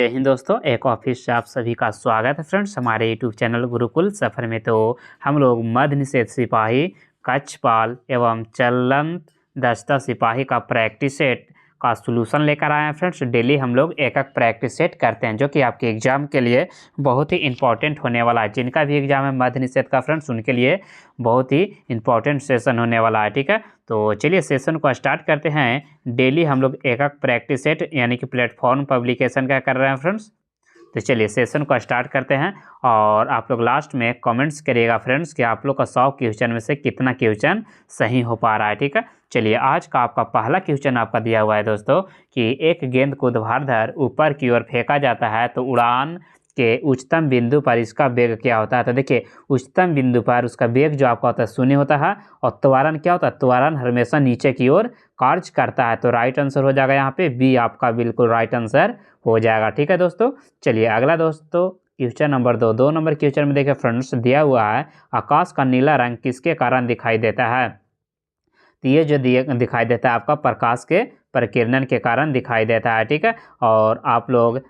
जय हिंद दोस्तों, एक ऑफिस से आप सभी का स्वागत है फ्रेंड्स हमारे यूट्यूब चैनल गुरुकुल सफ़र में। तो हम लोग मध्य निषेध सिपाही, कक्षपाल एवं चलंत दस्ता सिपाही का प्रैक्टिस सेट का सॉल्यूशन लेकर आए हैं फ्रेंड्स। डेली हम लोग एक एक प्रैक्टिस सेट करते हैं जो कि आपके एग्जाम के लिए बहुत ही इंपॉर्टेंट होने वाला है। जिनका भी एग्जाम है मध्य निषेध का फ्रेंड्स, उनके लिए बहुत ही इंपॉर्टेंट सेशन होने वाला है। ठीक है, तो चलिए सेशन को स्टार्ट करते हैं। डेली हम लोग एक एक प्रैक्टिस सेट यानी कि प्लेटफॉर्म पब्लिकेशन का कर रहे हैं फ्रेंड्स। तो चलिए सेशन को स्टार्ट करते हैं और आप लोग लास्ट में कमेंट्स करिएगा फ्रेंड्स कि आप लोग का 100 क्वेश्चन में से कितना क्वेश्चन सही हो पा रहा है। ठीक है, चलिए आज का आपका पहला क्वेश्चन आपका दिया हुआ है दोस्तों कि एक गेंद को ऊर्ध्वाधर ऊपर की ओर फेंका जाता है तो उड़ान के उच्चतम बिंदु पर इसका वेग क्या होता है। तो देखिए उच्चतम बिंदु पर उसका वेग जो आपका होता है 0 होता है और त्वरण क्या होता है, त्वरण हमेशा नीचे की ओर कार्य करता है। तो राइट आंसर हो जाएगा यहाँ पे बी, आपका बिल्कुल राइट आंसर हो जाएगा। ठीक है दोस्तों, चलिए अगला दोस्तों क्वेश्चन नंबर 2 नंबर क्वेश्चन में देखिए फ्रेंड्स दिया हुआ है आकाश का नीला रंग किसके कारण दिखाई देता है। तो ये जो दिखाई देता है आपका प्रकाश के प्रकीर्णन के कारण दिखाई देता है। ठीक है, और आप लोग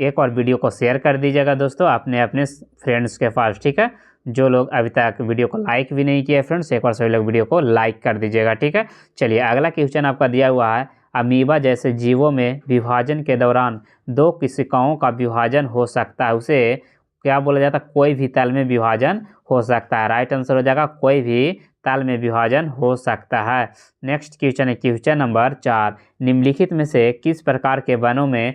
एक और वीडियो को शेयर कर दीजिएगा दोस्तों अपने अपने फ्रेंड्स के पास। ठीक है, जो लोग अभी तक वीडियो को लाइक भी नहीं किए फ्रेंड्स, एक बार सभी लोग वीडियो को लाइक कर दीजिएगा। ठीक है, चलिए अगला क्वेश्चन आपका दिया हुआ है अमीबा जैसे जीवों में विभाजन के दौरान 2 कोशिकाओं का विभाजन हो सकता है, उसे क्या बोला जाता है, कोई भी तल में विभाजन हो सकता है। राइट आंसर हो जाएगा कोई भी तल में विभाजन हो सकता है। नेक्स्ट क्वेश्चन है क्वेश्चन नंबर 4, निम्नलिखित में से किस प्रकार के वनों में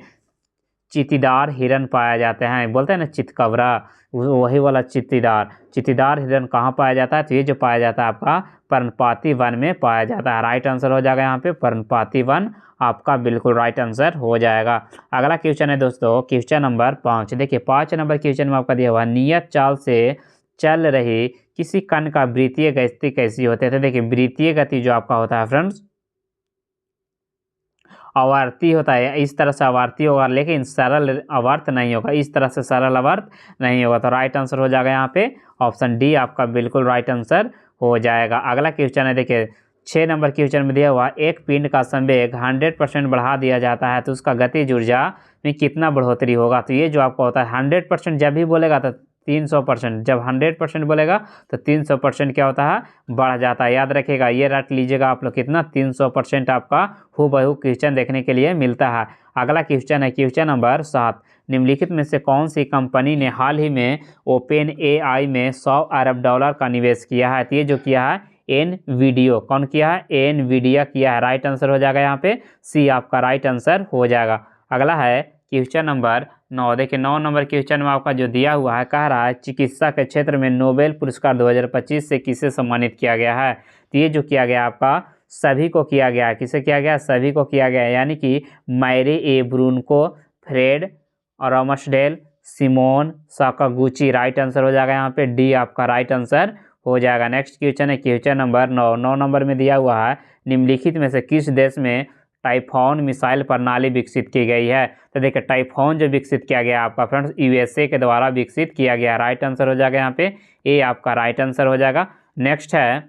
चीतीदार हिरन पाया जाते हैं। बोलते हैं ना चितकबरा, वही वाला चीतीदार हिरन कहाँ पाया जाता है। तो ये जो पाया जाता है आपका पर्णपाती वन में पाया जाता है। राइट आंसर हो जाएगा यहाँ पे पर्णपाती वन, आपका बिल्कुल राइट आंसर हो जाएगा। अगला क्वेश्चन है दोस्तों क्वेश्चन नंबर 5। देखिए 5 नंबर क्वेश्चन में आपका दिया हुआ नियत चाल से चल रही किसी कण का वृत्तीय गति कैसी होती है। तो देखिए वृत्तीय गति जो आपका होता है फ्रेंड्स आवर्ती होता है, इस तरह से आवर्ती होगा लेकिन सरल आवर्त नहीं होगा, इस तरह से सरल आवर्त नहीं होगा। तो राइट आंसर हो जाएगा यहाँ पे ऑप्शन डी, आपका बिल्कुल राइट आंसर हो जाएगा। अगला क्वेश्चन है देखिए 6 नंबर क्वेश्चन में दिया हुआ एक पिंड का संवेग 100% बढ़ा दिया जाता है तो उसका गतिज ऊर्जा में कितना बढ़ोतरी होगा। तो ये जो आपका होता है 100% जब भी बोलेगा तो 300%, जब 100% बोलेगा तो 300% क्या होता है, बढ़ जाता है। याद रखिएगा, ये रट लीजिएगा आप लोग कितना 300% आपका हूबहू क्वेश्चन देखने के लिए मिलता है। अगला क्वेश्चन है क्वेश्चन नंबर 7, निम्नलिखित में से कौन सी कंपनी ने हाल ही में ओपन एआई में 100 अरब डॉलर का निवेश किया है। तो ये जो किया है एनवीडियो, कौन किया है, एनवीडिया किया है। राइट आंसर हो जाएगा यहाँ पे सी, आपका राइट आंसर हो जाएगा। अगला है क्वेश्चन नंबर 9। देखिए 9 नंबर क्वेश्चन में आपका जो दिया हुआ है कह रहा है चिकित्सा के क्षेत्र में नोबेल पुरस्कार 2025 से किसे सम्मानित किया गया है। तो ये जो किया गया आपका सभी को किया गया है, किसे किया गया, सभी को किया गया है, यानी कि मैरी ए ब्रूनको, फ्रेड और रॉमसडेल, सिमोन साकागुची। राइट आंसर हो जाएगा यहाँ पे डी, आपका राइट आंसर हो जाएगा। नेक्स्ट क्वेश्चन है क्वेश्चन नंबर 9 नंबर में दिया हुआ है निम्नलिखित में से किस देश में टाइफॉन मिसाइल प्रणाली विकसित की गई है। तो देखिए टाइफॉन जो विकसित किया गया आपका फ्रेंड्स यूएसए के द्वारा विकसित किया गया। राइट आंसर हो जाएगा यहाँ पे ए, आपका राइट आंसर हो जाएगा। नेक्स्ट है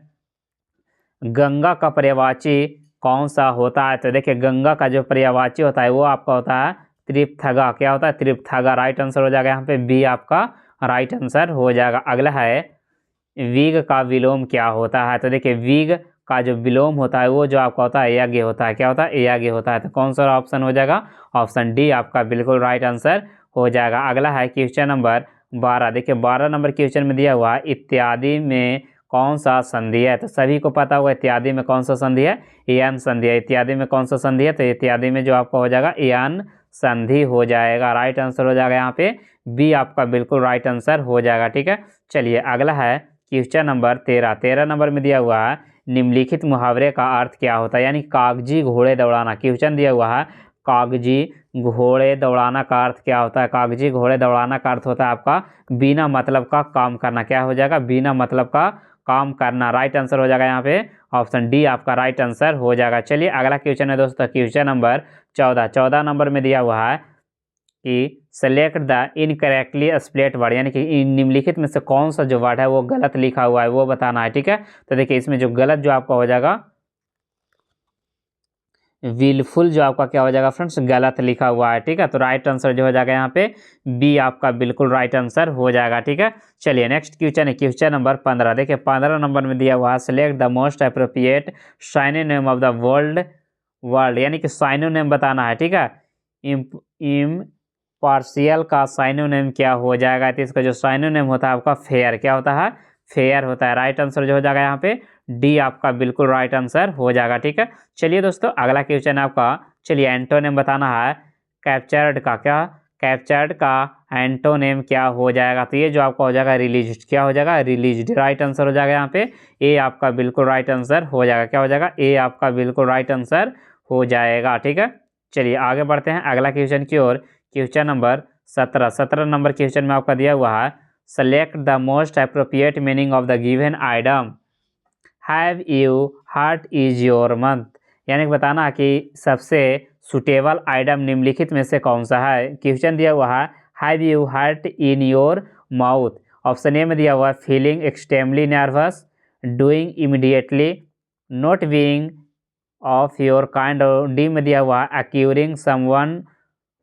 गंगा का पर्यायवाची कौन सा होता है। तो देखिए गंगा का जो पर्यायवाची होता है वो आपका होता है त्रिपथगा, क्या होता है, त्रिपथगा। राइट आंसर हो जाएगा यहाँ पे बी, आपका राइट आंसर हो जाएगा। अगला है विग का विलोम क्या होता है। तो देखिए विग का जो विलोम होता है वो जो आपका होता है यज्ञ होता है, क्या होता है, यज्ञ होता है। तो कौन सा ऑप्शन हो जाएगा, ऑप्शन डी, आपका बिल्कुल राइट आंसर हो जाएगा। अगला है क्वेश्चन नंबर 12। देखिए 12 नंबर क्वेश्चन में दिया हुआ है इत्यादि में कौन सा संधि है। तो सभी को पता होगा इत्यादि में कौन सा संधि है, एन संधि है। इत्यादि में कौन सा संधि है, तो इत्यादि में जो आपका हो जाएगा एन संधि हो जाएगा। राइट आंसर हो जाएगा यहाँ पे बी, आपका बिल्कुल राइट आंसर हो जाएगा। ठीक है, चलिए अगला है क्वेश्चन नंबर 13 नंबर में दिया हुआ है निम्नलिखित मुहावरे का अर्थ क्या होता है, यानी कागजी घोड़े दौड़ाना। क्वेश्चन दिया हुआ है कागजी घोड़े दौड़ाना का अर्थ क्या होता है। कागजी घोड़े दौड़ाना का अर्थ होता है आपका बिना मतलब का काम करना, क्या हो जाएगा, बिना मतलब का काम करना। राइट आंसर हो जाएगा यहाँ पे ऑप्शन डी, आपका राइट आंसर हो जाएगा। चलिए अगला क्वेश्चन है दोस्तों क्वेश्चन नंबर 14 नंबर में दिया हुआ है कि select the incorrectly split word, यानी कि निम्नलिखित में से कौन सा जो वर्ड है वो गलत लिखा हुआ है वो बताना है। ठीक है, तो देखिए इसमें जो गलत जो आपका हो जाएगा विलफुल जो आपका क्या हो जाएगा फ्रेंड्स, गलत लिखा हुआ है। ठीक है, तो राइट आंसर जो हो जाएगा यहाँ पे बी आपका बिल्कुल राइट आंसर हो जाएगा। ठीक है, चलिए नेक्स्ट क्वेश्चन है क्वेश्चन नंबर 15। देखिए 15 नंबर में दिया हुआ है select the most appropriate synonym of the world यानी कि साइनोनिम बताना है। ठीक है, इम पार्शियल का साइनोनिम क्या हो जाएगा, तो इसका जो साइनोनिम होता है आपका फेयर क्या होता है, फेयर होता है। राइट आंसर जो हो जाएगा यहाँ पे डी आपका बिल्कुल राइट आंसर हो जाएगा। ठीक है, चलिए दोस्तों अगला क्वेश्चन आपका, चलिए एंटोनिम बताना है कैप्चर्ड का, क्या कैप्चर्ड का एंटोनिम क्या हो जाएगा, तो ये जो आपका हो जाएगा रिलीज्ड, क्या हो जाएगा रिलीज्ड। राइट आंसर हो जाएगा यहाँ पे ए आपका बिल्कुल राइट आंसर हो जाएगा, क्या हो जाएगा ए आपका बिल्कुल राइट आंसर हो जाएगा। ठीक है, चलिए आगे बढ़ते हैं अगला क्वेश्चन की ओर। क्वेश्चन नंबर 17 नंबर क्वेश्चन में आपका दिया हुआ है select the most appropriate meaning of the given item have you heart is your month, यानी कि बताना कि सबसे सुटेबल आइटम निम्नलिखित में से कौन सा है। क्वेश्चन दिया हुआ है have you heart in your mouth, option A में दिया हुआ है feeling extremely nervous, doing immediately, not being of your kind, और डी में दिया हुआ है occurring someone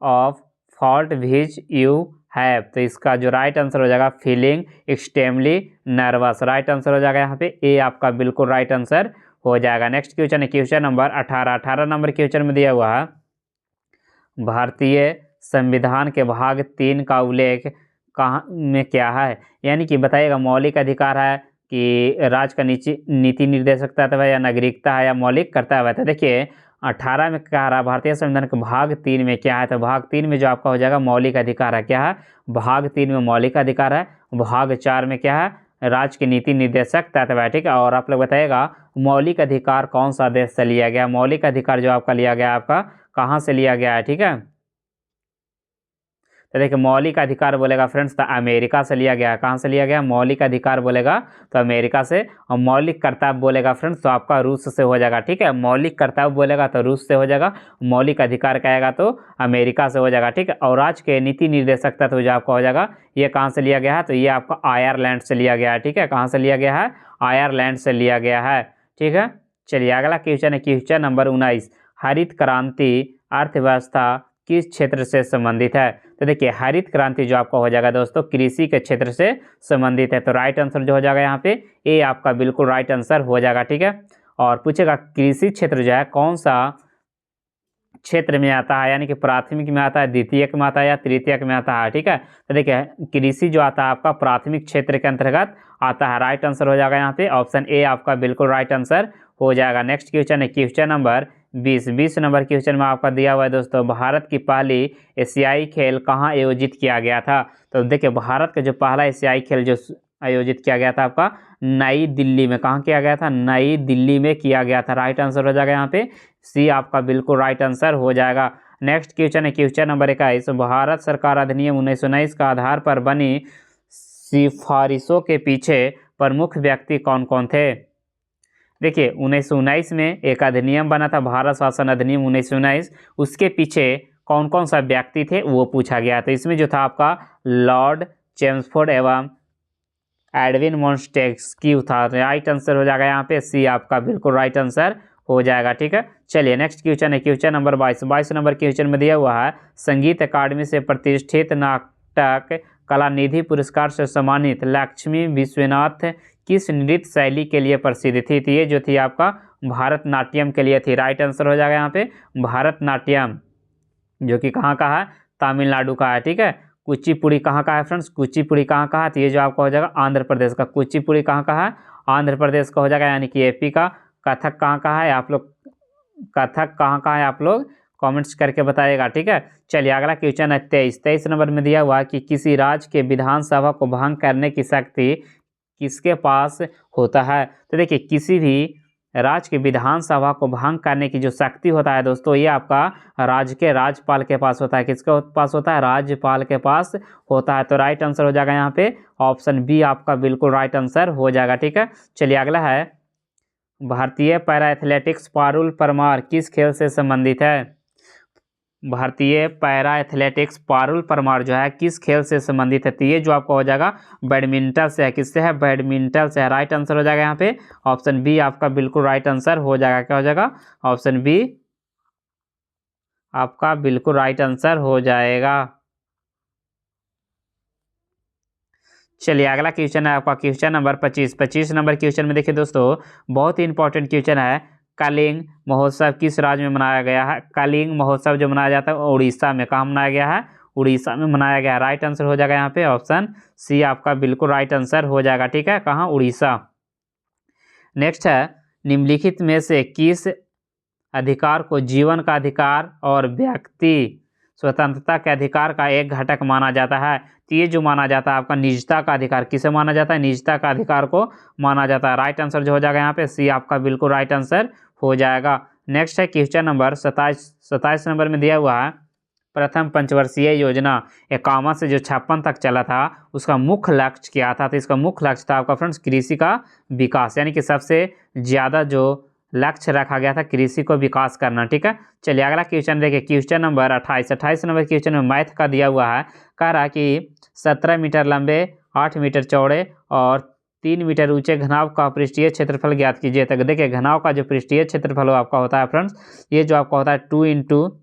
of fault which you have, तो इसका जो राइट आंसर हो जाएगा feeling extremely nervous. Right answer हो जाएगा यहाँ पे ए आपका बिल्कुल राइट आंसर हो जाएगा। नेक्स्ट क्वेश्चन है क्वेश्चन नंबर 18 नंबर क्वेश्चन में दिया हुआ है भारतीय संविधान के भाग 3 का उल्लेख कहाँ में क्या है, यानी कि बताइएगा मौलिक अधिकार है कि राज्य का नीति निर्देशक तत्व है या नागरिकता है या मौलिक कर्तव्य है। तो देखिए 18 में कह रहा है भारतीय संविधान के भाग 3 में क्या है, तो भाग 3 में जो आपका हो जाएगा मौलिक अधिकार है, क्या है भाग 3 में मौलिक अधिकार है, भाग 4 में क्या है राज्य के नीति निर्देशक तत्व है। ठीक है, और आप लोग बताइएगा मौलिक अधिकार कौन सा देश से लिया गया, मौलिक अधिकार जो आपका लिया गया आपका कहाँ से लिया गया है। ठीक है, तो देखिए मौलिक अधिकार बोलेगा फ्रेंड्स तो अमेरिका से लिया गया है, कहाँ से लिया गया मौलिक अधिकार बोलेगा तो अमेरिका से, और मौलिक कर्तव्य बोलेगा फ्रेंड्स तो आपका रूस से हो जाएगा। ठीक है, मौलिक कर्तव्य बोलेगा तो रूस से हो जाएगा, मौलिक अधिकार कहेगा तो अमेरिका से हो जाएगा। ठीक है, और राज्य के नीति निर्देशक तत्व जो आपका हो जाएगा ये कहाँ से लिया गया है, तो ये आपका आयरलैंड से लिया गया है। ठीक है, कहाँ से लिया गया है आयरलैंड से लिया गया है। ठीक है, चलिए अगला क्वेश्चन है क्वेश्चन नंबर 19 हरित क्रांति अर्थव्यवस्था किस क्षेत्र से संबंधित है, तो देखिए हरित क्रांति जो आपका हो जाएगा दोस्तों कृषि के क्षेत्र से संबंधित है, तो राइट आंसर जो हो जाएगा यहाँ पे ए आपका बिल्कुल राइट आंसर हो जाएगा। ठीक है, और पूछेगा कृषि क्षेत्र जो है कौन सा क्षेत्र में आता है, यानी कि प्राथमिक में आता है, द्वितीयक में आता है या तृतीयक में आता है। ठीक है, तो देखिए कृषि जो आता है आपका प्राथमिक क्षेत्र के अंतर्गत आता है। राइट आंसर हो जाएगा यहाँ पे ऑप्शन ए आपका बिल्कुल राइट आंसर हो जाएगा। नेक्स्ट क्वेश्चन है क्वेश्चन नंबर 20 नंबर क्वेश्चन में आपका दिया हुआ है दोस्तों भारत की पहली एशियाई खेल कहाँ आयोजित किया गया था, तो देखिए भारत का जो पहला एशियाई खेल जो आयोजित किया गया था आपका नई दिल्ली में, कहाँ किया गया था नई दिल्ली में किया गया था। राइट आंसर हो जाएगा यहाँ पे सी आपका बिल्कुल राइट आंसर हो जाएगा। नेक्स्ट क्वेश्चन है क्वेश्चन नंबर 21 भारत सरकार अधिनियम 1919 का आधार पर बनी सिफारिशों के पीछे प्रमुख व्यक्ति कौन कौन थे। देखिए 1919 में एक अधिनियम बना था भारत शासन अधिनियम 1919, उसके पीछे कौन कौन सा व्यक्ति थे वो पूछा गया। तो इसमें जो था आपका लॉर्ड चेम्सफोर्ड एवं एडविन मॉन्टेस्क्यू था। राइट आंसर हो जाएगा यहाँ पे सी आपका बिल्कुल राइट आंसर हो जाएगा। ठीक है, चलिए नेक्स्ट क्वेश्चन है क्वेश्चन नंबर 22 नंबर क्वेश्चन में दिया हुआ है संगीत अकादमी से प्रतिष्ठित नाटक कला निधि पुरस्कार से सम्मानित लक्ष्मी विश्वनाथ किस नृत्य शैली के लिए प्रसिद्ध थी, तो ये जो थी आपका भारतनाट्यम के लिए थी। राइट आंसर हो जाएगा यहाँ पे भारतनाट्यम, जो कि कहाँ का है तमिलनाडु का है। ठीक है, कुचिपुड़ी कहाँ का है फ्रेंड्स, कुचिपुड़ी कहाँ का है, तो ये जो आपका हो जाएगा आंध्र प्रदेश का, कुचिपुड़ी कहाँ का है आंध्र प्रदेश का हो जाएगा, यानी कि एपी का। कथक कहाँ का है आप लोग, कथक कहाँ का है आप लोग कमेंट्स करके बताइएगा। ठीक है, चलिए अगला क्वेश्चन है 23 नंबर में दिया हुआ कि किसी राज्य के विधानसभा को भंग करने की शक्ति किसके पास होता है, तो देखिए किसी भी राज्य के विधानसभा को भंग करने की जो शक्ति होता है दोस्तों ये आपका राज्य के राज्यपाल के पास होता है। किसके पास होता है राज्यपाल के पास होता है। तो राइट आंसर हो जाएगा यहाँ पे ऑप्शन बी आपका बिल्कुल राइट आंसर हो जाएगा। ठीक है, चलिए अगला है भारतीय पैरा एथलेटिक्स पारुल परमार किस खेल से संबंधित है। भारतीय पैरा एथलेटिक्स पारुल परमार जो है किस खेल से संबंधित है, तो ये जो आपका हो जाएगा बैडमिंटन से है। किससे है बैडमिंटन से है। राइट आंसर हो जाएगा यहाँ पे ऑप्शन बी आपका बिल्कुल राइट आंसर हो जाएगा। क्या हो जाएगा ऑप्शन बी आपका बिल्कुल राइट आंसर हो जाएगा। चलिए अगला क्वेश्चन है आपका क्वेश्चन नंबर 25 नंबर क्वेश्चन में देखिए दोस्तों, बहुत ही इंपॉर्टेंट क्वेश्चन है। कलिंग महोत्सव किस राज्य में मनाया गया है? कलिंग महोत्सव जो मनाया जाता है उड़ीसा में, कहाँ मनाया गया है? उड़ीसा में मनाया गया है। राइट आंसर हो जाएगा यहाँ पे ऑप्शन सी आपका बिल्कुल राइट आंसर हो जाएगा। ठीक है, कहाँ? उड़ीसा। नेक्स्ट है, निम्नलिखित में से किस अधिकार को जीवन का अधिकार और व्यक्ति स्वतंत्रता के अधिकार का एक घटक माना जाता है? तो ये जो माना जाता है आपका निजता का अधिकार, किसे माना जाता है? निजता का अधिकार को माना जाता है। राइट आंसर जो हो जाएगा यहाँ पे सी आपका बिल्कुल राइट आंसर हो जाएगा। नेक्स्ट है क्वेश्चन नंबर 27 नंबर में दिया हुआ है, प्रथम पंचवर्षीय योजना 51 से जो 56 तक चला था उसका मुख्य लक्ष्य क्या था? तो इसका मुख्य लक्ष्य था आपका फ्रेंड्स कृषि का विकास, यानी कि सबसे ज़्यादा जो लक्ष्य रखा गया था कृषि को विकास करना। ठीक है, चलिए अगला क्वेश्चन देखिए, क्वेश्चन नंबर 28 नंबर क्वेश्चन में मैथ का दिया हुआ है। कह रहा है कि 17 मीटर लंबे, 8 मीटर चौड़े और 3 मीटर ऊंचे घनाव का पृष्ठीय क्षेत्रफल ज्ञात कीजिए। तक देखिए घनाव का जो पृष्ठीय क्षेत्रफल आपका होता है फ्रेंड्स, ये जो आपका होता है 2 into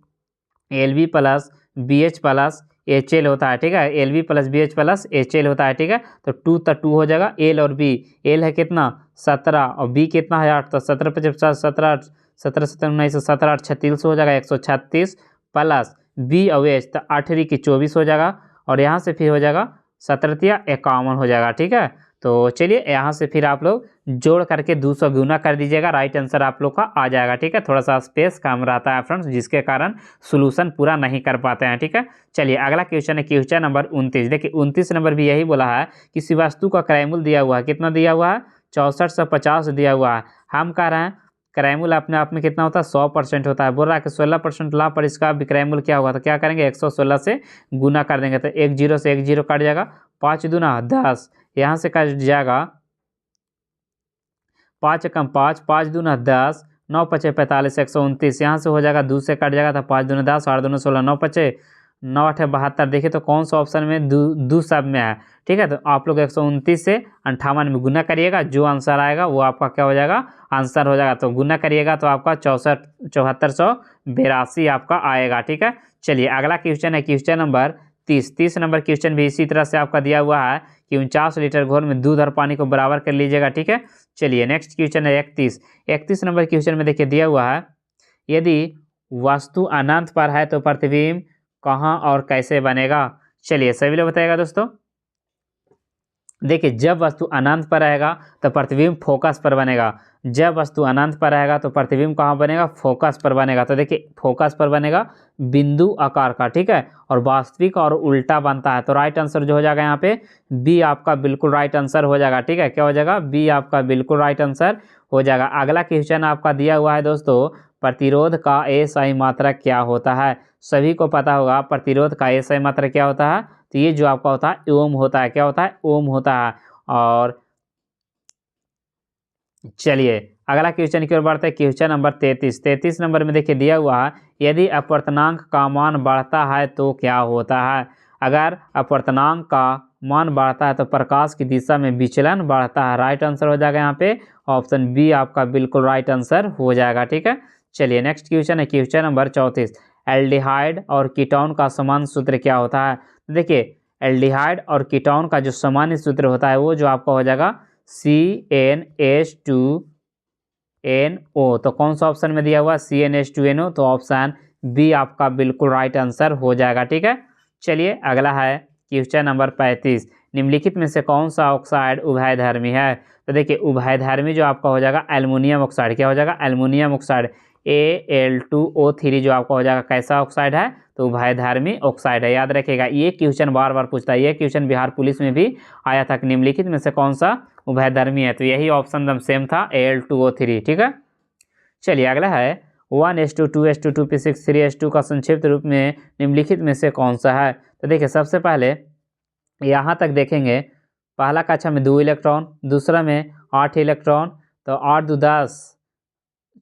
LV plus BH plus HL होता है। ठीक है, LV plus BH plus HL होता है। ठीक है, तो 2 तो 2 हो जाएगा, L और B। L है कितना? 17 और B कितना है? 8। तो 17 × 50 17 17 17 19 17 8 36 हो जाएगा, 136 प्लस B और H तो 8 की 24 हो जाएगा, और यहाँ से फिर हो जाएगा 17 51 हो जाएगा। ठीक है, तो चलिए यहाँ से फिर आप लोग जोड़ करके 200 गुना कर दीजिएगा, राइट आंसर आप लोग का आ जाएगा। ठीक है, थोड़ा सा स्पेस कम रहता है फ्रेंड्स, जिसके कारण सोल्यूशन पूरा नहीं कर पाते हैं। ठीक है, चलिए अगला क्वेश्चन है क्वेश्चन नंबर 29। देखिए 29 नंबर भी यही बोला है कि किसी वस्तु का क्रयमूल्य दिया हुआ है, कितना दिया हुआ है? 6450 दिया हुआ है। हम कह रहे हैं क्रयमूल्य अपने आप में कितना होता है? 100% होता है। बोल रहा है कि 16% लाभ पर इसका विक्रयमूल्य क्या होगा? तो क्या करेंगे? 116 से गुना कर देंगे, तो 1 0 से 1 0 कट जाएगा, 5 दूना 10, यहाँ से कट जाएगा 5 कम 5, 5 दूना 10, 9 पचे 45, 129, यहाँ से हो जाएगा 2 से कट जाएगा, तो 5 दूना 10, 8 दूना 16, 9 पचे 9 8 72। देखिए तो कौन सा ऑप्शन में दो सब में है। ठीक है, तो आप लोग 129 से 58 में गुना करिएगा, जो आंसर आएगा वो आपका क्या हो जाएगा? आंसर हो जाएगा। तो गुना करिएगा तो आपका 7482 आपका आएगा। ठीक है, चलिए अगला क्वेश्चन है क्वेश्चन नंबर 30 नंबर क्वेश्चन भी इसी तरह से आपका दिया हुआ है कि 49 लीटर घोल में दूध और पानी को बराबर कर लीजिएगा। ठीक है, चलिए नेक्स्ट क्वेश्चन है 31 नंबर क्वेश्चन में देखिए दिया हुआ है, यदि वस्तु अनंत पर है तो प्रतिबिंब कहाँ और कैसे बनेगा? चलिए सभी लोग बताइएगा दोस्तों। देखिए जब वस्तु अनंत पर रहेगा तो प्रतिबिंब फोकस पर बनेगा, जब वस्तु अनंत पर रहेगा तो प्रतिबिंब कहाँ बनेगा? फोकस पर बनेगा। तो देखिए फोकस पर बनेगा बिंदु आकार का। ठीक है, और वास्तविक और उल्टा बनता है। तो राइट आंसर जो हो जाएगा यहाँ पे बी आपका बिल्कुल राइट आंसर हो जाएगा। ठीक है, क्या हो जाएगा? बी आपका बिल्कुल राइट आंसर हो जाएगा। अगला क्वेश्चन आपका दिया हुआ है दोस्तों, प्रतिरोध का SI मात्रक क्या होता है? सभी को पता होगा प्रतिरोध का SI मात्रक क्या होता है। तो ये जो आपका होता है ओम होता है। क्या होता है? ओम होता है। और चलिए अगला क्वेश्चन की ओर बढ़ते हैं, क्वेश्चन नंबर 33 नंबर में देखिए दिया हुआ है, यदि अपवर्तनांक का मान बढ़ता है तो क्या होता है? अगर अपवर्तनांक का मान बढ़ता है तो प्रकाश की दिशा में विचलन बढ़ता है। राइट आंसर हो जाएगा यहाँ पे ऑप्शन बी आपका बिल्कुल राइट आंसर हो जाएगा। ठीक है, चलिए नेक्स्ट क्वेश्चन है क्वेश्चन नंबर 34, एल्डिहाइड और कीटोन का सामान्य सूत्र क्या होता है? तो देखिए एल्डिहाइड और कीटोन का जो सामान्य सूत्र होता है वो जो आपका हो जाएगा CnH2NO। तो कौन सा ऑप्शन में दिया हुआ? CnH2NO। तो ऑप्शन बी आपका बिल्कुल राइट आंसर हो जाएगा। ठीक है, चलिए अगला है क्वेश्चन नंबर 35, निम्नलिखित में से कौन सा ऑक्साइड उभयधर्मी है? तो देखिए उभयधर्मी जो आपका हो जाएगा एल्युमिनियम ऑक्साइड। क्या हो जाएगा? एल्युमिनियम ऑक्साइड Al2O3 जो आपका हो जाएगा कैसा ऑक्साइड है? तो उभयधर्मी ऑक्साइड है। याद रखिएगा, ये क्वेश्चन बार बार पूछता है, ये क्वेश्चन बिहार पुलिस में भी आया था कि निम्नलिखित में से कौन सा उभयधर्मी है? तो यही ऑप्शन एकदम सेम था, Al2O3। ठीक है, चलिए अगला है 1s2 2s2 2p6 3s2 का संक्षिप्त रूप में निम्नलिखित में से कौन सा है? तो देखिए सबसे पहले यहाँ तक देखेंगे, पहला कक्षा में 2 इलेक्ट्रॉन, दूसरा में 8 इलेक्ट्रॉन, तो 8 2 10,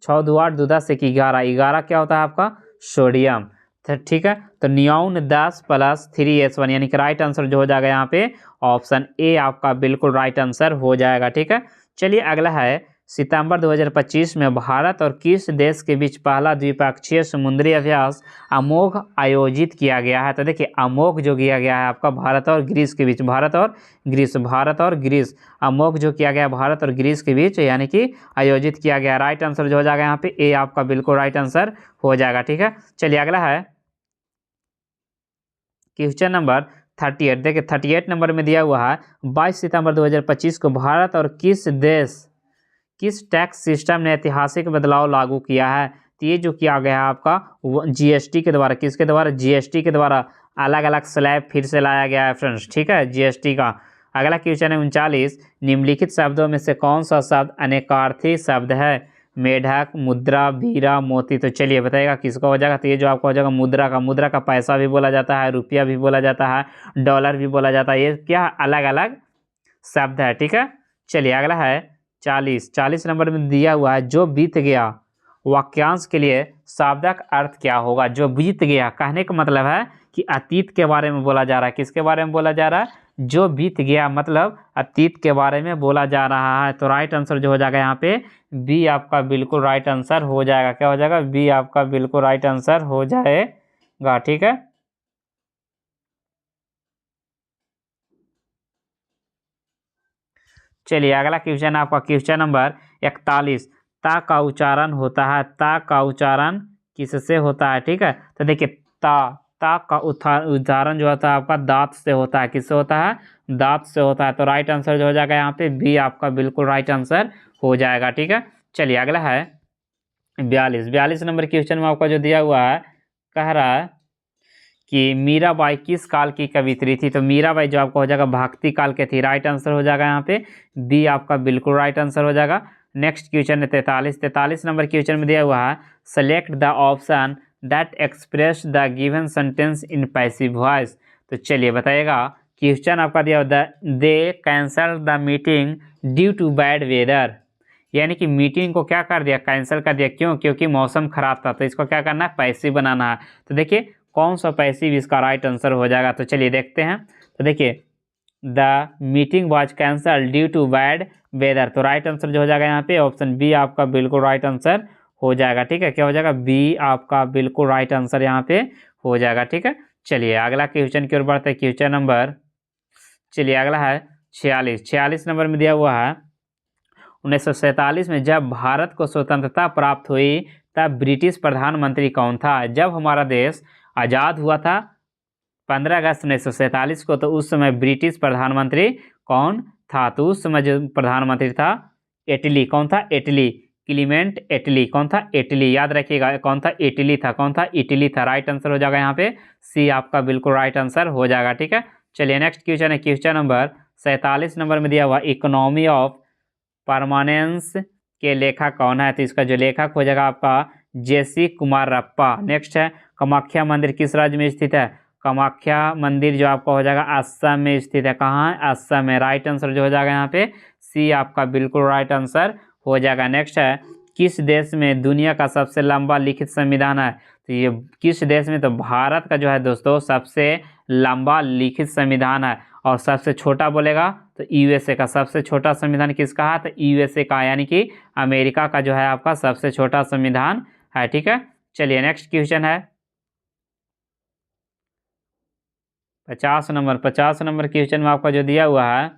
6 2 8 2 10 1 11, 11 क्या होता है आपका? सोडियम। तो ठीक है, तो नियोन 10 प्लस 3s1, यानी कि राइट आंसर जो हो जाएगा यहाँ पे ऑप्शन ए आपका बिल्कुल राइट आंसर हो जाएगा। ठीक है, चलिए अगला है सितंबर 2025 में भारत और किस देश के बीच पहला द्विपक्षीय समुद्री अभ्यास अमोघ आयोजित किया गया है? तो देखिए अमोघ जो किया गया है आपका भारत और ग्रीस के बीच, भारत और ग्रीस अमोघ जो किया गया भारत और ग्रीस के बीच यानी कि आयोजित किया गया। राइट आंसर जो हो जाएगा यहाँ पे ए आपका बिल्कुल राइट आंसर हो जाएगा। ठीक है, चलिए अगला है क्वेश्चन नंबर 38। देखिए 38 नंबर में दिया हुआ है 22 सितंबर 2025 को भारत और किस टैक्स सिस्टम ने ऐतिहासिक बदलाव लागू किया है? तो ये जो किया गया है आपका जीएसटी के द्वारा, किसके द्वारा? जीएसटी के द्वारा अलग अलग स्लैब फिर से लाया गया है फ्रेंड्स। ठीक है, जीएसटी का। अगला क्वेश्चन है 39, निम्नलिखित शब्दों में से कौन सा शब्द अनेकार्थी शब्द है? मेढक, मुद्रा, बीरा, मोती। तो चलिए बताइएगा किसका हो जाएगा? तो ये जो आपका हो जाएगा मुद्रा का पैसा भी बोला जाता है, रुपया भी बोला जाता है, डॉलर भी बोला जाता है। ये क्या अलग अलग शब्द है। ठीक है, चलिए अगला है 40 नंबर में दिया हुआ है जो बीत गया वाक्यांश के लिए शाब्दिक अर्थ क्या होगा? जो बीत गया कहने का मतलब है कि अतीत के बारे में बोला जा रहा है। किसके बारे में बोला जा रहा है? जो बीत गया मतलब अतीत के बारे में बोला जा रहा है। तो राइट आंसर जो हो जाएगा यहाँ पे बी आपका बिल्कुल राइट आंसर हो जाएगा। क्या हो जाएगा? बी आपका बिल्कुल राइट आंसर हो जाएगा। ठीक है, चलिए अगला क्वेश्चन आपका क्वेश्चन नंबर 41। ता का उच्चारण होता है, ता का उच्चारण किससे होता है? ठीक है, तो देखिए ता का उच्चारण जो होता है आपका दांत से होता है। किससे होता है? दांत से होता है। तो राइट आंसर जो हो जाएगा यहाँ पे बी आपका बिल्कुल राइट आंसर हो जाएगा। ठीक है, चलिए अगला है 42 नंबर क्वेश्चन में आपका जो दिया हुआ है कह रहा है कि मीराबाई किस काल की कवित्री थी? तो मीराबाई जो आपका हो जाएगा भक्ति काल के थी। राइट आंसर हो जाएगा यहाँ पे बी आपका बिल्कुल राइट आंसर हो जाएगा। नेक्स्ट क्वेश्चन है 43 नंबर क्वेश्चन में दिया हुआ है select the option that express the given sentence in passive voice. तो चलिए बताइएगा क्वेश्चन आपका दिया हुआ they cancel the meeting due to bad weather, यानी कि मीटिंग को क्या कर दिया? कैंसिल कर दिया। क्यों? क्योंकि मौसम खराब था। तो इसको क्या करना है? पैसिव बनाना है। तो देखिए कौन सा पैसिव इसका राइट आंसर हो जाएगा? तो चलिए देखते हैं। तो देखिए the meeting was cancel due to bad weather. तो राइट आंसर जो हो जाएगा यहाँ पे ऑप्शन बी आपका बिल्कुल राइट आंसर हो जाएगा। ठीक है, क्या हो जाएगा? बी आपका बिल्कुल राइट आंसर यहाँ पे हो जाएगा। ठीक है, चलिए अगला क्वेश्चन की ओर बढ़ते हैं। क्वेश्चन नंबर चलिए अगला है 46 नंबर में दिया हुआ है 1947 में जब भारत को स्वतंत्रता प्राप्त हुई तब ब्रिटिश प्रधानमंत्री कौन था? जब हमारा देश आज़ाद हुआ था 15 अगस्त 1947 को, तो उस समय ब्रिटिश प्रधानमंत्री कौन था? तो उस समय जो प्रधानमंत्री था इटली। कौन था? इटली। Clement Italy. कौन था? इटली। याद रखिएगा कौन था? इटली था। कौन था? इटली था। राइट आंसर हो जाएगा यहाँ पे सी आपका बिल्कुल राइट आंसर हो जाएगा। ठीक है, चलिए नेक्स्ट क्वेश्चन है क्वेश्चन नंबर 47 नंबर में दिया हुआ इकोनॉमी ऑफ परमानेंस के लेखक कौन है? तो इसका जो लेखक हो जाएगा आपका जेसी कुमार रप्पा। नेक्स्ट है कामाख्या मंदिर किस राज्य में स्थित है? कामाख्या मंदिर जो आपका हो जाएगा असम में स्थित है। कहाँ है? असम में। राइट आंसर जो हो जाएगा यहाँ पे सी आपका बिल्कुल राइट आंसर हो जाएगा। नेक्स्ट है किस देश में दुनिया का सबसे लंबा लिखित संविधान है? तो ये किस देश में? तो भारत का जो है दोस्तों सबसे लंबा लिखित संविधान है। और सबसे छोटा बोलेगा तो यूएसए का। सबसे छोटा संविधान किसका है? तो यूएसए का, यानी कि अमेरिका का जो है आपका सबसे छोटा संविधान है। ठीक है, चलिए नेक्स्ट क्वेश्चन है 50 नंबर क्वेश्चन में आपका जो दिया हुआ है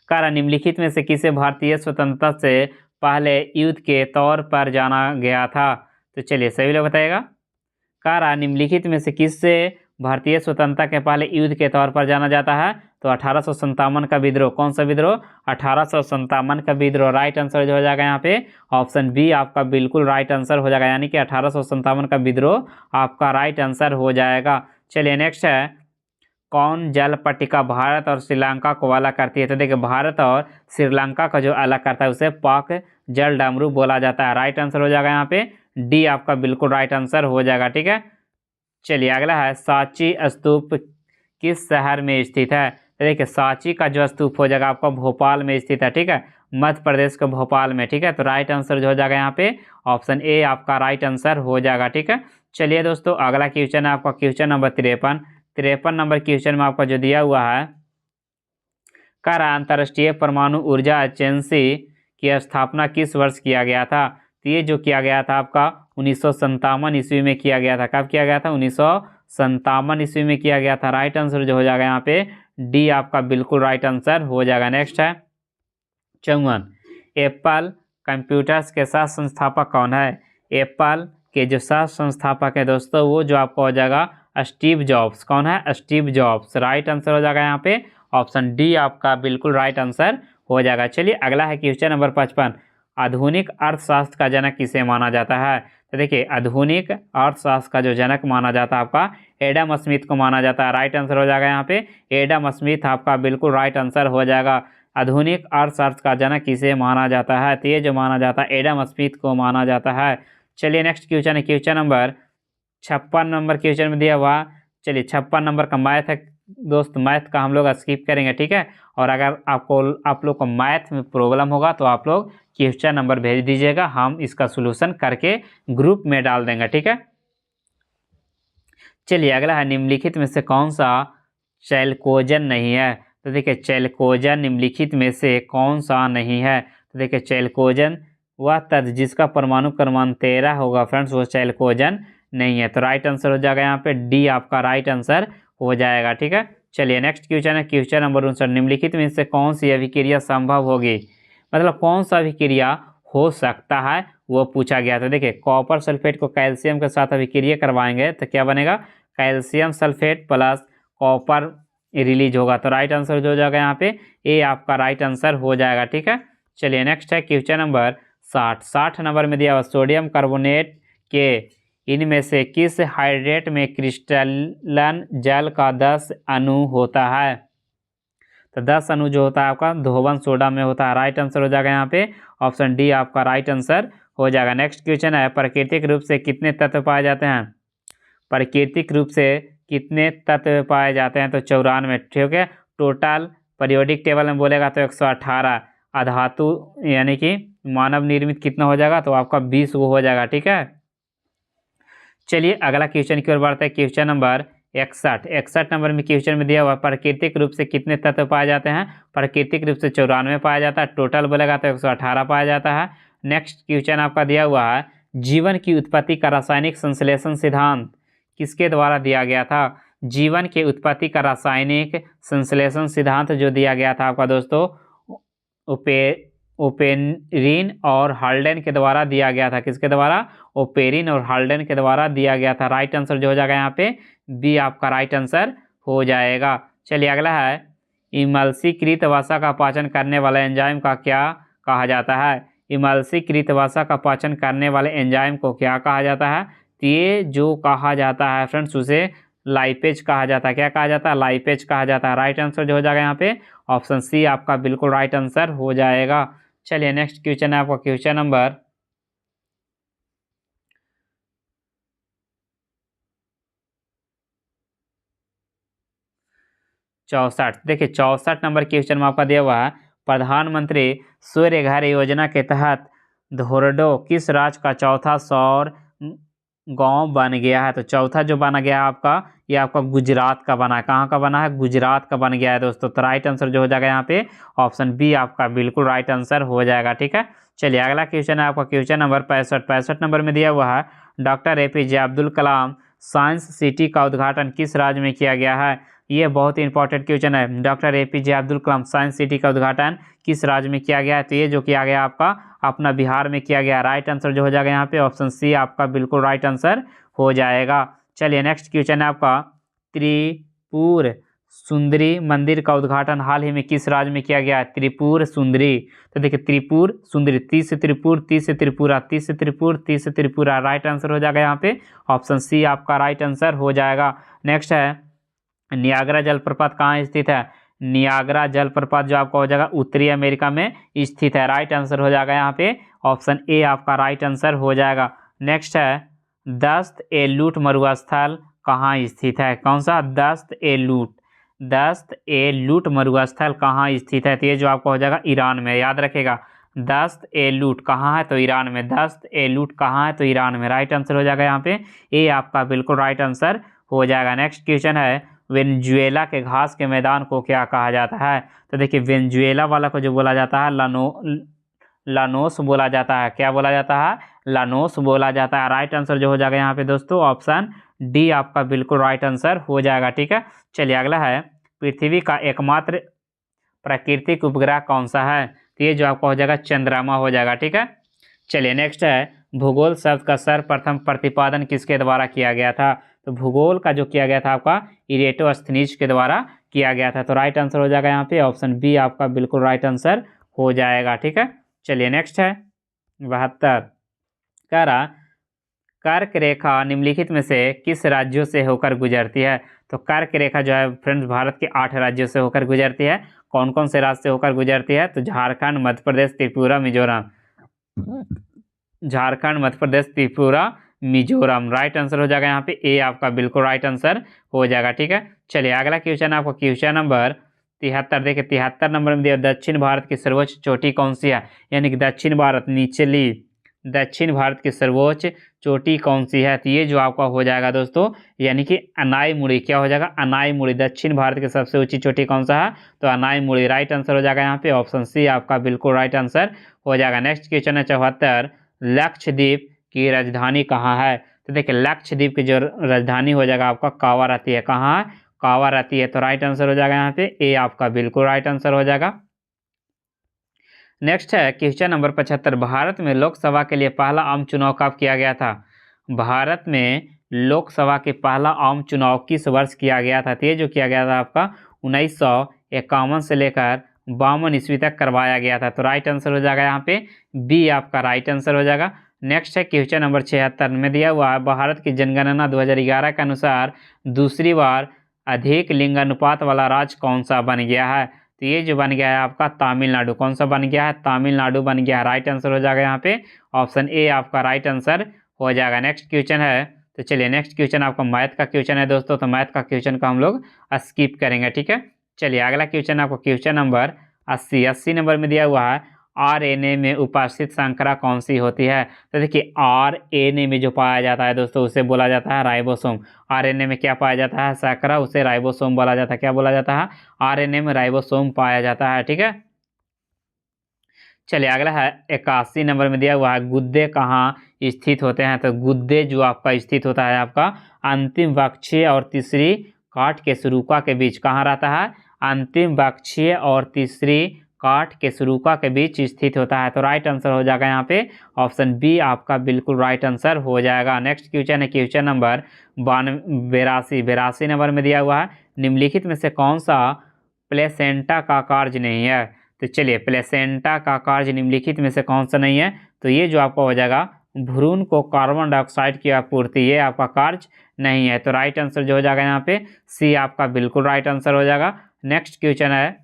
कारण निम्नलिखित में से किसे भारतीय स्वतंत्रता से पहले युद्ध के तौर पर जाना गया था? तो चलिए सभी लोग बताइएगा कारण निम्नलिखित में से किससे भारतीय स्वतंत्रता के पहले युद्ध के तौर पर जाना जाता है? तो 1857 का विद्रोह। कौन सा विद्रोह? 1857 का विद्रोह। राइट आंसर जो हो जाएगा यहाँ पे ऑप्शन बी आपका बिल्कुल राइट आंसर हो जाएगा, यानी कि 1857 का विद्रोह आपका राइट आंसर हो जाएगा। चलिए नेक्स्ट है कौन जल पट्टिका भारत और श्रीलंका को अलग करती है? तो देखिए भारत और श्रीलंका का जो अलग करता है उसे पाक जल डमरू बोला जाता है। राइट आंसर हो जाएगा यहाँ पे डी आपका बिल्कुल राइट आंसर हो जाएगा। ठीक है, चलिए अगला है सांची स्तूप किस शहर में स्थित है? तो देखिए सांची का जो स्तूप हो जाएगा आपका भोपाल में स्थित है। ठीक है, मध्य प्रदेश के भोपाल में। ठीक है, तो राइट आंसर जो हो जाएगा यहाँ पे ऑप्शन ए आपका राइट आंसर हो जाएगा। ठीक है, चलिए दोस्तों अगला क्वेश्चन है आपका क्वेश्चन नंबर 53 नंबर क्वेश्चन में आपका जो दिया हुआ है कर अंतर्राष्ट्रीय परमाणु ऊर्जा एजेंसी की स्थापना किस वर्ष किया गया था? तो ये जो किया गया था आपका 1957 ईस्वी में किया गया था। कब किया गया था? 1957 ईस्वी में किया गया था। राइट आंसर जो हो जाएगा यहाँ पे डी आपका बिल्कुल राइट आंसर हो जाएगा। नेक्स्ट है 54, एप्पल कंप्यूटर्स के साथ संस्थापक कौन है? एप्पल के जो साथ संस्थापक है दोस्तों वो जो आपका हो जाएगा स्टीव जॉब्स। कौन है? Steve jobs. राइट आंसर हो जाएगा यहाँ पे ऑप्शन डी आपका बिल्कुल राइट आंसर हो जाएगा। चलिए अगला है क्वेश्चन नंबर 55, आधुनिक अर्थशास्त्र का जनक किसे माना जाता है? तो देखिए आधुनिक अर्थशास्त्र का जो जनक माना जाता है आपका एडम स्मिथ को माना जाता है। राइट आंसर हो जाएगा यहाँ पे एडम स्मिथ आपका बिल्कुल राइट आंसर हो जाएगा। आधुनिक अर्थशास्त्र का जनक किसे माना जाता है? तो ये जो माना जाता है एडम स्मिथ को माना जाता है। चलिए नेक्स्ट क्वेश्चन है क्वेश्चन नंबर 56 नंबर क्वेश्चन में दिया हुआ। चलिए 56 नंबर का मैथ है दोस्त, मैथ का हम लोग स्किप करेंगे, ठीक है। और अगर आप लोग को मैथ में प्रॉब्लम होगा तो आप लोग क्वेश्चन नंबर भेज दीजिएगा, हम इसका सोल्यूशन करके ग्रुप में डाल देंगे, ठीक है। चलिए अगला है निम्नलिखित में से कौन सा चैल्कोजन नहीं है? तो देखिए चैल्कोजन निम्नलिखित में से कौन सा नहीं है? तो देखिए चैल्कोजन वह तत्व जिसका परमाणु क्रमांक 13 होगा फ्रेंड्स, वो चैल्कोजन नहीं है। तो राइट आंसर हो जाएगा यहाँ पे डी आपका राइट आंसर हो जाएगा, ठीक है। चलिए नेक्स्ट क्वेश्चन है क्वेश्चन नंबर 59, निम्नलिखित में से कौन सी अभिक्रिया संभव होगी? मतलब कौन सा अभिक्रिया हो सकता है वो पूछा गया था। देखिए कॉपर सल्फेट को कैल्शियम के साथ अभिक्रिया करवाएंगे तो क्या बनेगा? Calcium sulphate plus copper release होगा। तो राइट आंसर जो हो जाएगा यहाँ पे ए आपका राइट आंसर हो जाएगा, ठीक है। चलिए नेक्स्ट है क्वेश्चन नंबर 60 नंबर में दिया हुआ सोडियम कार्बोनेट के इनमें से किस हाइड्रेट में क्रिस्टलन जल का 10 अणु होता है? तो 10 अणु जो होता है आपका धोवन सोडा में होता है। राइट आंसर हो जाएगा यहाँ पे ऑप्शन डी आपका राइट आंसर हो जाएगा। नेक्स्ट क्वेश्चन है प्राकृतिक रूप से कितने तत्व पाए जाते हैं? प्राकृतिक रूप से कितने तत्व पाए जाते हैं? तो 94, ठीक है। टोटल पीरियोडिक टेबल में बोलेगा तो 118। अधातु यानी कि मानव निर्मित कितना हो जाएगा? तो आपका 20 वो हो जाएगा, ठीक है। चलिए अगला क्वेश्चन की ओर बढ़ते हैं क्वेश्चन नंबर 61 नंबर में क्वेश्चन में दिया हुआ प्राकृतिक रूप से कितने तत्व पाए जाते हैं? प्राकृतिक रूप से 94 पाया जाता है। टोटल बोलेगा तो 118 पाया जाता है। नेक्स्ट क्वेश्चन आपका दिया हुआ है जीवन की उत्पत्ति का रासायनिक संश्लेषण सिद्धांत किसके द्वारा दिया गया था? जीवन के उत्पत्ति का रासायनिक संश्लेषण सिद्धांत जो दिया गया था आपका दोस्तों ओपेरिन और हाल्डेन के द्वारा दिया गया था। किसके द्वारा? ओपेरिन और हाल्डेन के द्वारा दिया गया था। राइट आंसर जो हो जाएगा यहाँ पे बी आपका राइट आंसर हो जाएगा। चलिए अगला है इमल्सीकृत वसा का पाचन करने वाले एंजाइम का क्या कहा जाता है? इमल्सीकृत वसा का पाचन करने वाले एंजाइम को क्या कहा जाता है? तो ये जो कहा जाता है फ्रेंड्स उसे लाइपेज कहा जाता है। क्या कहा जाता है? लाइपेज कहा जाता है। राइट आंसर जो हो जाएगा यहाँ पे ऑप्शन सी आपका बिल्कुल राइट आंसर हो जाएगा। चलिए नेक्स्ट क्वेश्चन है आपका क्वेश्चन नंबर 64। देखिए 64 नंबर क्वेश्चन में आपका दिया हुआ है प्रधानमंत्री सूर्य घर योजना के तहत धोरडो किस राज्य का चौथा सौर गांव बन गया है? तो चौथा जो बना गया है आपका ये आपका गुजरात का बना है। कहाँ का बना है? गुजरात का बन गया है दोस्तों। तो राइट आंसर जो हो जाएगा यहाँ पे ऑप्शन बी आपका बिल्कुल राइट आंसर हो जाएगा, ठीक है। चलिए अगला क्वेश्चन है आपका क्वेश्चन नंबर 65 नंबर में दिया हुआ है doctor APJ Abdul Kalam science city का उद्घाटन किस राज्य में किया गया है? ये बहुत ही इंपॉर्टेंट क्वेश्चन है। Doctor APJ Abdul Kalam science city का उद्घाटन किस राज्य में किया गया है? तो ये जो किया गया आपका अपना बिहार में किया गया। राइट आंसर जो हो जाएगा यहाँ पे ऑप्शन सी आपका बिल्कुल राइट आंसर हो जाएगा। चलिए नेक्स्ट क्वेश्चन है आपका त्रिपुर सुंदरी मंदिर का उद्घाटन हाल ही में किस राज्य में किया गया है? त्रिपुर सुंदरी। तो देखिए त्रिपुर सुंदरी, 30 से त्रिपुर, 30 से त्रिपुरा, 30 से त्रिपुर, 30 से त्रिपुरा। राइट आंसर हो जाएगा यहाँ पे ऑप्शन सी आपका राइट आंसर हो जाएगा। नेक्स्ट है नियाग्रा जलप्रपात कहाँ स्थित है? नियाग्रा जलप्रपात जो आपका हो जाएगा उत्तरी अमेरिका में स्थित है। राइट आंसर हो जाएगा यहाँ पे ऑप्शन ए आपका राइट आंसर हो जाएगा। नेक्स्ट है दस्त ए लूट मरुस्थल कहाँ स्थित है? कौन सा? दस्त ए लूट मरुस्थल कहाँ स्थित है? तो ये जो आपका हो जाएगा ईरान में। याद रखेगा दस्त ए लूट कहाँ है? तो ईरान में। दस्त ए लूट कहाँ है? तो ईरान में। राइट आंसर हो जाएगा यहाँ पे ए आपका बिल्कुल राइट आंसर हो जाएगा। नेक्स्ट क्वेश्चन है वेनेजुएला के घास के मैदान को क्या कहा जाता है? तो देखिए वेनेजुएला वाला को जो बोला जाता है लानोस बोला जाता है। क्या बोला जाता है? लानोस बोला जाता है। राइट आंसर जो हो जाएगा यहाँ पे दोस्तों ऑप्शन डी आपका बिल्कुल राइट आंसर हो जाएगा। ठीक है, चलिए अगला है, पृथ्वी का एकमात्र प्राकृतिक उपग्रह कौन सा है? तो ये जो आपका हो जाएगा चंद्रमा हो जाएगा। ठीक है, चलिए नेक्स्ट है, भूगोल शब्द का सर्वप्रथम प्रतिपादन किसके द्वारा किया गया था? तो भूगोल का जो किया गया था आपका इरेटोस्थनीज के द्वारा किया गया था। तो राइट आंसर हो जाएगा यहाँ पे ऑप्शन बी आपका बिल्कुल राइट आंसर हो जाएगा। ठीक है, चलिए नेक्स्ट है 72, कह रहा कर्क रेखा निम्नलिखित में से किस राज्यों से होकर गुजरती है? तो कर्क रेखा जो है फ्रेंड्स भारत के 8 राज्यों से होकर गुजरती है। कौन कौन से राज्य से होकर गुजरती है? तो झारखंड, मध्य प्रदेश, त्रिपुरा, मिजोरम। झारखंड, मध्य प्रदेश, त्रिपुरा, मिजोरम। राइट आंसर हो जाएगा यहाँ पे ए आपका बिल्कुल राइट आंसर हो जाएगा। ठीक है, चलिए अगला क्वेश्चन आपको क्वेश्चन नंबर 73 देखिए, 73 नंबर में दिया दक्षिण भारत की सर्वोच्च चोटी कौन सी है? यानी कि दक्षिण भारत दक्षिण भारत की सर्वोच्च चोटी कौन सी है? तो ये जो आपका हो जाएगा दोस्तों यानी कि अनाईमुड़ी। क्या हो जाएगा? अनाईमुड़ी। दक्षिण भारत की सबसे ऊंची चोटी कौन सा है? तो अनाईमुड़ी। राइट आंसर हो जाएगा यहाँ पे ऑप्शन सी आपका बिल्कुल राइट आंसर हो जाएगा। नेक्स्ट क्वेश्चन है 74, लक्षद्वीप की राजधानी कहाँ है? तो देखिए लक्षद्वीप की जो राजधानी हो जाएगा आपका कावा रहती है। कहाँ है? कावा रहती है। तो राइट आंसर हो जाएगा यहाँ पे ए आपका बिल्कुल राइट आंसर हो जाएगा। नेक्स्ट है क्वेश्चन नंबर 75, भारत में लोकसभा के लिए पहला आम चुनाव कब किया गया था? भारत में लोकसभा के पहला आम चुनाव किस वर्ष किया गया था? तो ये जो किया गया था आपका 1951 से लेकर 52 ईस्वी तक करवाया गया था। तो राइट आंसर हो जाएगा यहाँ पे बी आपका राइट आंसर हो जाएगा। नेक्स्ट है क्वेश्चन नंबर 76 में दिया हुआ है, भारत की जनगणना 2011 के अनुसार दूसरी बार अधिक लिंगानुपात वाला राज्य कौन सा बन गया है? तो ये जो बन गया है आपका तमिलनाडु। कौन सा बन गया है? तमिलनाडु बन गया है। राइट आंसर हो जाएगा यहाँ पे ऑप्शन ए आपका राइट आंसर हो जाएगा। नेक्स्ट क्वेश्चन है, तो चलिए नेक्स्ट क्वेश्चन आपका मैथ का क्वेश्चन है दोस्तों। तो मैथ का क्वेश्चन को हम लोग स्किप करेंगे। ठीक है, चलिए अगला क्वेश्चन आपको क्वेश्चन नंबर 80 नंबर में दिया हुआ है, आरएनए में उपस्थित श्रृंखला कौन सी होती है? तो देखिए आरएनए में जो पाया जाता है दोस्तों उसे बोला जाता है राइबोसोम। आरएनए में क्या पाया जाता है? श्रृंखला, उसे राइबोसोम बोला जाता है। क्या बोला जाता है? आरएनए में राइबोसोम पाया जाता है। ठीक है, चलिए अगला है 81 नंबर में दिया हुआ है, गुद्दे कहाँ स्थित होते हैं? तो गुद्दे जो आपका स्थित होता है आपका अंतिम वक्षीय और तीसरी काट के शुरुका के बीच। कहाँ रहता है? अंतिम वक्षीय और तीसरी काट के शुरुका के बीच स्थित होता है। तो राइट आंसर हो जाएगा यहाँ पे ऑप्शन बी आपका बिल्कुल राइट आंसर हो जाएगा। नेक्स्ट क्वेश्चन है क्वेश्चन नंबर 82 नंबर में दिया हुआ है, निम्नलिखित में से कौन सा प्लेसेंटा का कार्य नहीं है? तो चलिए प्लेसेंटा का कार्य निम्नलिखित में से कौन सा नहीं है? तो ये जो आपका हो जाएगा भ्रूण को कार्बन डाइऑक्साइड की आपूर्ति, ये आपका कार्य नहीं है। तो राइट आंसर जो हो जाएगा यहाँ पे सी आपका बिल्कुल राइट आंसर हो जाएगा। नेक्स्ट क्वेश्चन है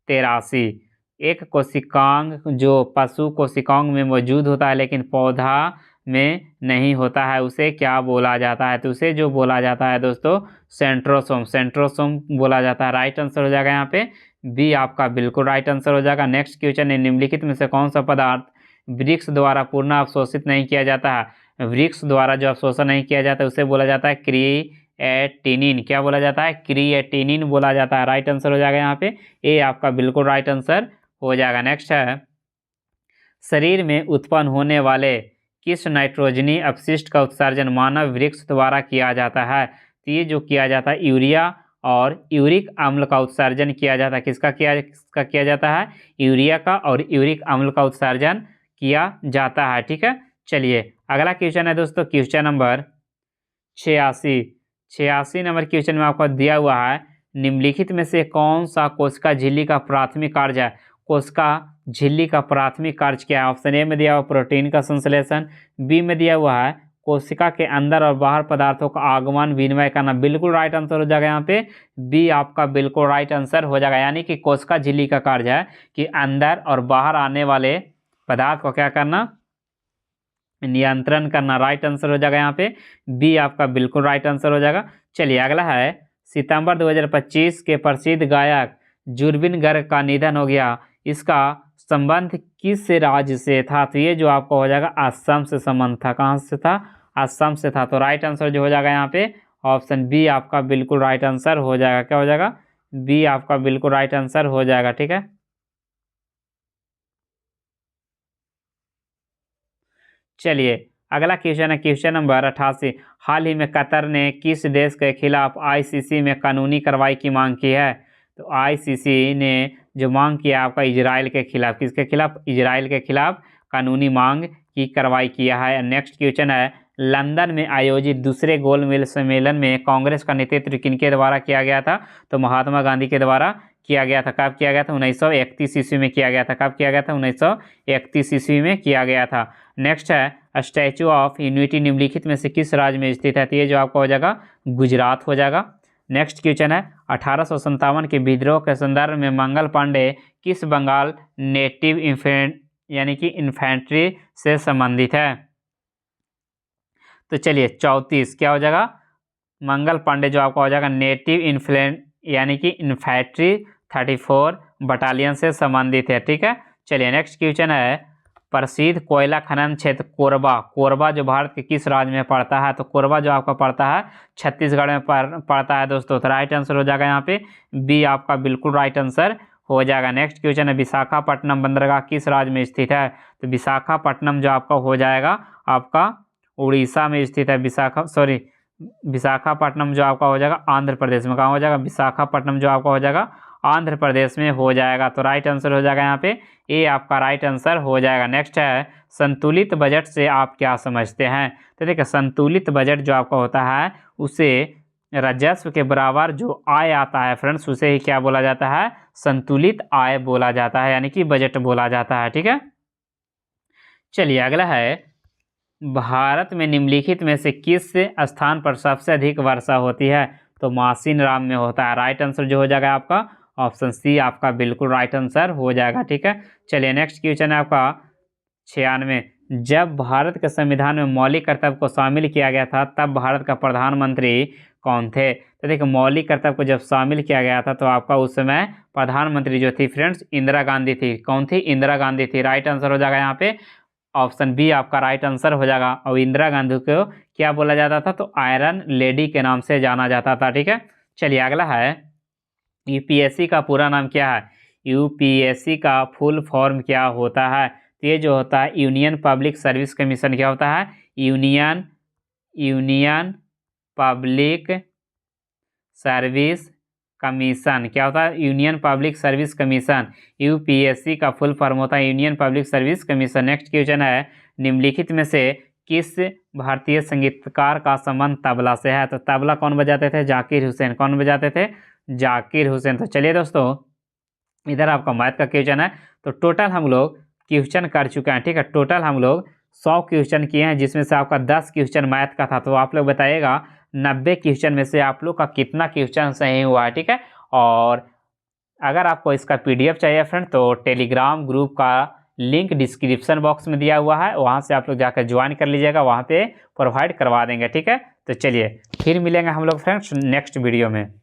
83, एक कोशिकांग जो पशु कोशिकांग में मौजूद होता है लेकिन पौधा में नहीं होता है उसे क्या बोला जाता है? तो उसे जो बोला जाता है दोस्तों सेंट्रोसोम बोला जाता है। राइट आंसर हो जाएगा यहाँ पे बी आपका बिल्कुल राइट आंसर हो जाएगा। नेक्स्ट क्वेश्चन है, निम्नलिखित में से कौन सा पदार्थ वृक्ष द्वारा पूर्ण अवशोषित नहीं किया जाता है? वृक्ष द्वारा जो अवशोषण नहीं किया जाता है उसे बोला जाता है क्रिएटिनिन। क्या बोला जाता है? क्रिएटिनिन बोला जाता है। राइट आंसर हो जाएगा यहाँ पे ए आपका बिल्कुल राइट आंसर हो जाएगा। नेक्स्ट है, शरीर में उत्पन्न होने वाले किस नाइट्रोजनी अपशिष्ट का उत्सर्जन मानव वृक्ष द्वारा किया जाता है? तो ये जो किया जाता है यूरिया और यूरिक अम्ल का उत्सर्जन किया जाता है। किसका किया जाता है? यूरिया का और यूरिक अम्ल का उत्सर्जन किया जाता है। ठीक है, चलिए अगला क्वेश्चन है दोस्तों क्वेश्चन नंबर 86 नंबर क्वेश्चन में आपको दिया हुआ है, निम्नलिखित में से कौन सा कोशिका झिल्ली का प्राथमिक कार्य है? कोशिका झिल्ली का प्राथमिक कार्य क्या है? ऑप्शन ए में दिया हुआ प्रोटीन का संश्लेषण, बी में दिया हुआ है कोशिका के अंदर और बाहर पदार्थों का आगमन विनिमय करना। बिल्कुल राइट आंसर हो जाएगा यहाँ पे बी आपका बिल्कुल राइट आंसर हो जाएगा। यानी कि कोशिका झिल्ली का कार्य है कि अंदर और बाहर आने वाले पदार्थ को क्या करना? नियंत्रण करना। राइट आंसर हो जाएगा यहाँ पे बी आपका बिल्कुल राइट आंसर हो जाएगा। चलिए अगला है, सितंबर 2025 के प्रसिद्ध गायक जुरबिन गर्ग का निधन हो गया, इसका संबंध किस राज्य से था? तो ये जो आपका हो जाएगा असम से संबंध था। कहाँ से था? असम से था। तो राइट आंसर जो हो जाएगा यहाँ पे ऑप्शन बी आपका बिल्कुल राइट आंसर हो जाएगा। क्या हो जाएगा? बी आपका बिल्कुल राइट आंसर हो जाएगा। ठीक है, चलिए अगला क्वेश्चन है क्वेश्चन नंबर 88। हाल ही में कतर ने किस देश के खिलाफ आईसीसी में कानूनी कार्रवाई की मांग की है? तो आईसीसी ने जो मांग किया आपका इजराइल के खिलाफ, किसके खिलाफ? इजराइल के खिलाफ कानूनी मांग की कार्रवाई किया है। नेक्स्ट क्वेश्चन है लंदन में आयोजित दूसरे गोलमेज सम्मेलन में कांग्रेस का नेतृत्व किनके द्वारा किया गया था? तो महात्मा गांधी के द्वारा किया गया था। कब किया गया था? 1931 ईस्वी में किया गया था। कब किया गया था? 1931 ईस्वी में किया गया था। नेक्स्ट है स्टैचू ऑफ यूनिटी निम्नलिखित में से किस राज्य में स्थित है? तो ये जो आपका हो जाएगा गुजरात हो जाएगा। नेक्स्ट क्वेश्चन है 1857 के विद्रोह के संदर्भ में मंगल पांडे किस बंगाल नेटिव यानी कि इन्फेंट्री से संबंधित है? तो चलिए 34 क्या हो जाएगा? मंगल पांडे जो आपका हो जाएगा नेटिव यानी कि इन्फेंट्री 34 बटालियन से संबंधित है। ठीक है, चलिए नेक्स्ट क्वेश्चन है प्रसिद्ध कोयला खनन क्षेत्र कोरबा जो भारत के किस राज्य में पड़ता है? तो कोरबा जो आपका पड़ता है छत्तीसगढ़ में पड़ता है दोस्तों। तो राइट आंसर हो जाएगा यहाँ पे बी आपका बिल्कुल राइट आंसर हो जाएगा। नेक्स्ट क्वेश्चन है विशाखापट्टनम बंदरगाह किस राज्य में स्थित है? तो विशाखापट्टनम जो आपका हो जाएगा आपका उड़ीसा में स्थित है। विशाखापट्टनम जो आपका हो जाएगा आंध्र प्रदेश में। कहाँ हो जाएगा? विशाखापट्टनम जो आपका हो जाएगा आंध्र प्रदेश में हो जाएगा। तो राइट आंसर हो जाएगा यहाँ पे ए आपका राइट आंसर हो जाएगा। नेक्स्ट है संतुलित बजट से आप क्या समझते हैं? तो देखिए संतुलित बजट जो आपका होता है उसे राजस्व के बराबर जो आय आता है फ्रेंड्स उसे ही क्या बोला जाता है? संतुलित आय बोला जाता है, यानी कि बजट बोला जाता है। ठीक है, चलिए अगला है भारत में निम्नलिखित में से किस स्थान पर सबसे अधिक वर्षा होती है? तो मासिन राम में होता है। राइट आंसर जो हो जाएगा आपका ऑप्शन सी आपका बिल्कुल राइट आंसर हो जाएगा। ठीक है, चलिए नेक्स्ट क्वेश्चन है आपका 96। जब भारत के संविधान में मौलिक कर्तव्य को शामिल किया गया था तब भारत का प्रधानमंत्री कौन थे? तो देखिए मौलिक कर्तव्य को जब शामिल किया गया था तो आपका उस समय प्रधानमंत्री जो थी फ्रेंड्स इंदिरा गांधी थी। कौन थी? इंदिरा गांधी थी। राइट आंसर हो जाएगा यहाँ पे ऑप्शन बी आपका राइट आंसर हो जाएगा। और इंदिरा गांधी को क्या बोला जाता था? तो आयरन लेडी के नाम से जाना जाता था। ठीक है, चलिए अगला है यूपीएससी का पूरा नाम क्या है? यूपीएससी का फुल फॉर्म क्या होता है? तो ये जो होता है यूनियन पब्लिक सर्विस कमीशन क्या होता है? यूनियन पब्लिक सर्विस कमीशन क्या होता है? Union public service commission. UPSC का फुल फॉर्म होता है union public service commission. Next question है निम्नलिखित में से किस भारतीय संगीतकार का संबंध तबला से है? तो तबला कौन बजाते थे? जाकिर हुसैन। कौन बजाते थे? जाकिर हुसैन। तो चलिए दोस्तों इधर आपका मैथ का क्वेश्चन है। तो टोटल हम लोग क्वेश्चन कर चुके हैं। ठीक है, टोटल हम लोग 100 क्वेश्चन किए हैं जिसमें से आपका 10 क्वेश्चन मैथ का था। तो आप लोग बताइएगा 90 क्वेश्चन में से आप लोग का कितना क्वेश्चन सही हुआ है। ठीक है, और अगर आपको इसका पीडीएफ चाहिए फ्रेंड तो टेलीग्राम ग्रुप का लिंक डिस्क्रिप्शन बॉक्स में दिया हुआ है, वहाँ से आप लोग जाकर ज्वाइन कर लीजिएगा, वहाँ पे प्रोवाइड करवा देंगे। ठीक है, तो चलिए फिर मिलेंगे हम लोग फ्रेंड्स नेक्स्ट वीडियो में।